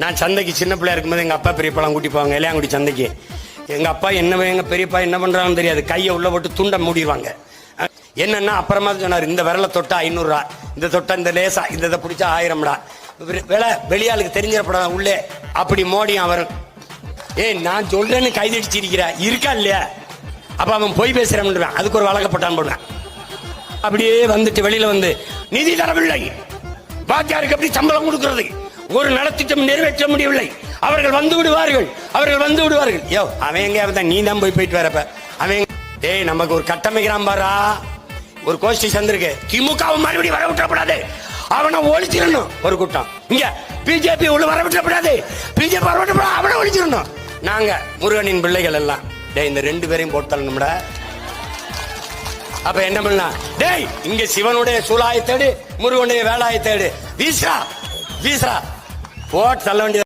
நான் சந்தைக்கு சின்ன பிள்ளையா இருக்கும்போது எங்கள் அப்பா பெரியப்பாலாம் கூட்டி போவாங்க இளையாங்குடி சந்தைக்கு. எங்கள் அப்பா என்ன எங்கள் பெரியப்பா என்ன பண்ணுறாங்கன்னு தெரியாது, கையை உள்ள போட்டு துண்டை மூடிடுவாங்க. என்னன்னா அப்புறமா சொன்னார், இந்த விரலை தொட்டா 500 ரூபா, இந்த தொட்டா இந்த லேசா இந்த இதை பிடிச்சா 1000 விலை, வெளியாளுக்கு தெரிஞ்சிடப்படாத உள்ளே அப்படி மோடியும் வரும். நான் சொல்றேன்னு கைதடிச்சிருக்கிற இருக்கா இல்லையா? அப்ப அவன் போய் பேசுறான், அதுக்கு ஒரு வழக்கப்பட்டான் போடுவேன். அப்படியே வந்துட்டு வெளியில வந்து நிதி தரவில்லை, வாத்தியாருக்கு எப்படி சம்பளம் கொடுக்கிறது, ஒரு நலத்திட்டம் நிறைவேற்ற முடியவில்லை, அவர்கள் வந்து விடுவார்கள், அவர்கள் வந்து விடுவார்கள். யோ அவன் எங்க நீ தான் போயிட்டு வரப்ப அவன் நமக்கு ஒரு கட்டமைக்கிறான் பாரா, ஒரு கோஷ்டி சந்திருக்கு, திமுக மறுபடியும் வர விட்டுறப்படாது, அவனை ஒழிச்சிடணும். ஒரு கூட்டம் இங்க பிஜேபி உள்ள வர விட்டுறப்படாது, பிஜேபி வர விட்டுறப்படாது, அவனை ஒழிச்சிடணும். நாங்க முருகனின் பிள்ளைகள் எல்லாம் இந்த 2 பேரையும் போட்டாலும் அப்ப என்ன பண்ணலாம்? டேய் இங்க சிவனுடைய சூலாயத்தேடு, முருகனுடைய வேலாயத்தேடு, வீசா வீசா போட்டு தள்ள வேண்டிய